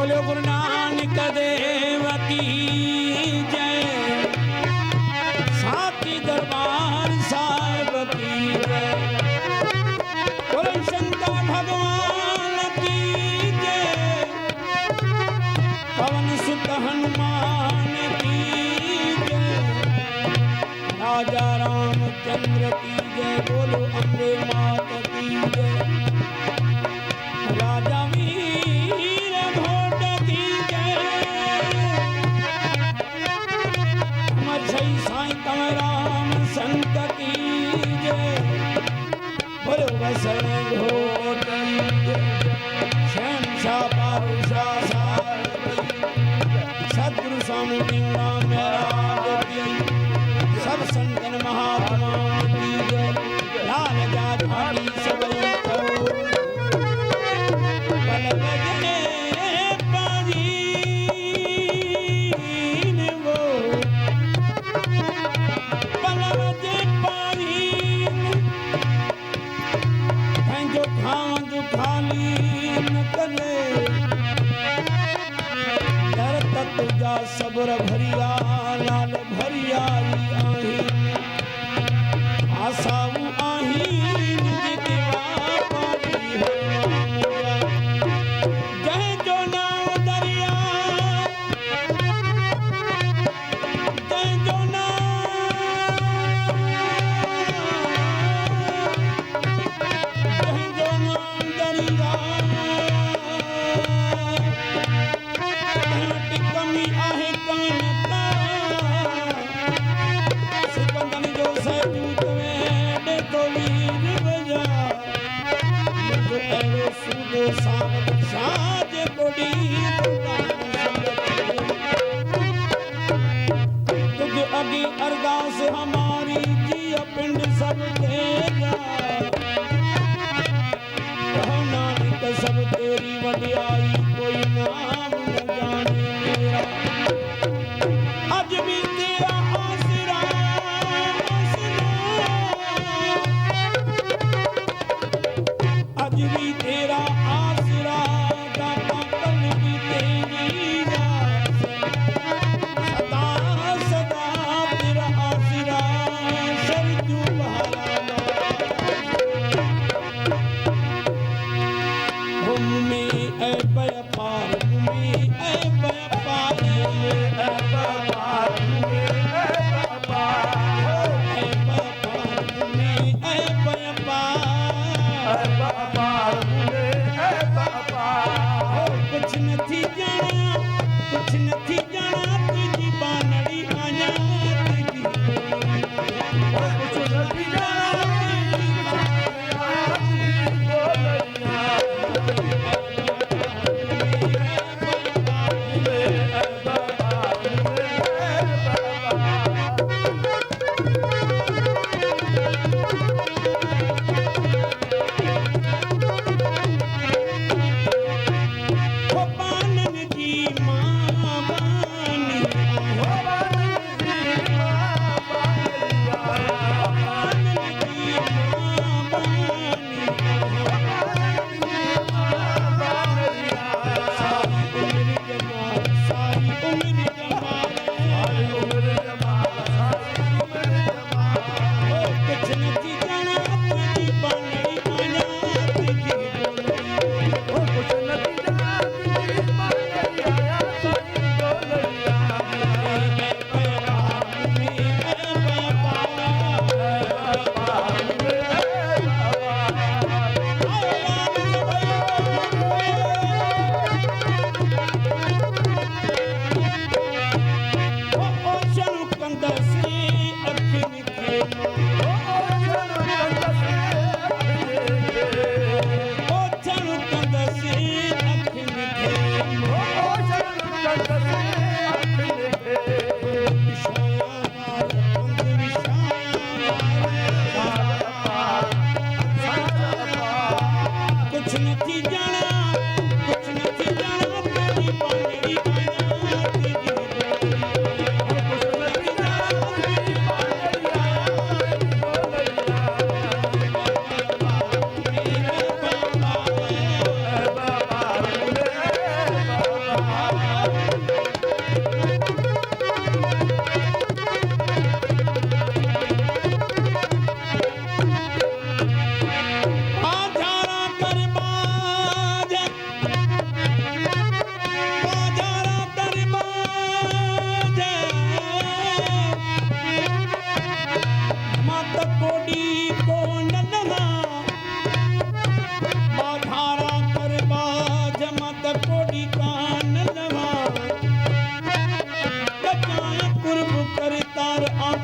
बोलो गुरु नानक देव की जय, साथी दरबार साहिब की जय, बोलो शंकर भगवान की जय, पवन सुत हनुमान की जय, राजा रामचंद्र की जय, बोलो अम्बे मात की जय, राजा वीर घोट की जय, अमर सई साईं कंवर राम संत की जय, बोलो वसण घोट की जय, शहंशाह बादशाह साहिब सद्गुरु स्वामी भीमराव महाराज की, सब संतन महात्मा की जय, लाल जात भाटी सबई चौर, बल बजे पारीन वो, बल बजे पारीन, जो खांद खाली न करे, दर तुझा सब्र भरिया लाल भरिया आही, आसाऊ आही जितवा पारी है, जय जो नाव दरिया, जय जो नाव, जय जो नाव दरिया, कमी आहे कान का, सिकंदन जो सजूत वेड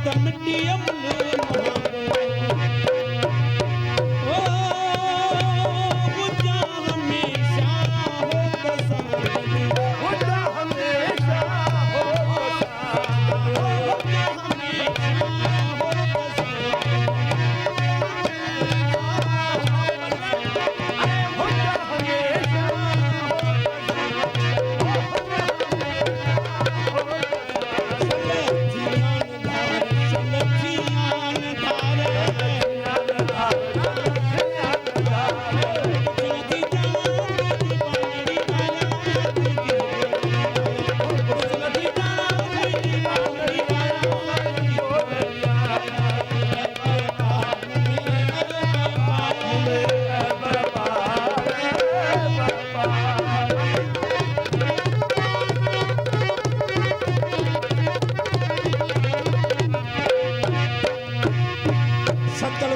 त मिटी अमल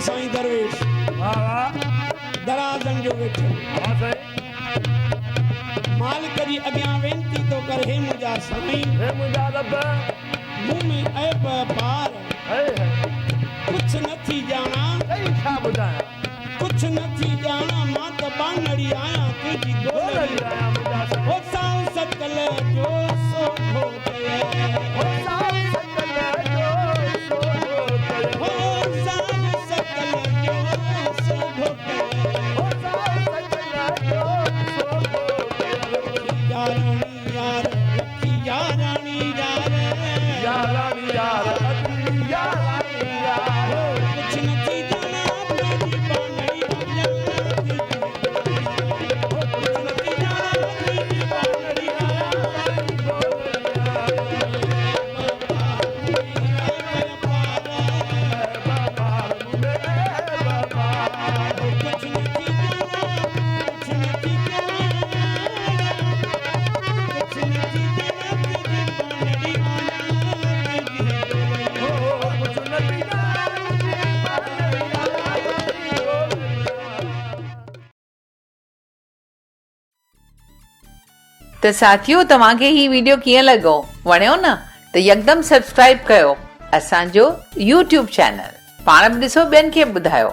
साईं दरवेश दराज़न जो वेठो मालिक जी अॻियां वेनती तो कर हे मुंहिंजा साईं हे मुंहिंजा रब मूं में ऐब पार कुछ नथी ॼाणा छा ॿुधायां कुछ नथी ॼाणा मां त बांगड़ी आहियां तुंहिंजी गोलड़ी आहियां मुंहिंजा साईं ओ साईं सकल जो सोभो कयो ओ साईं सकल जो सोभो कयो तो साथियों तव्हांखे ही वीडियो कीअं लॻो वणियो न त यकदम सब्सक्राइब कयो असांजो YouTube चैनल पाण बि ॾिसो ॿियनि खे ॿुधायो।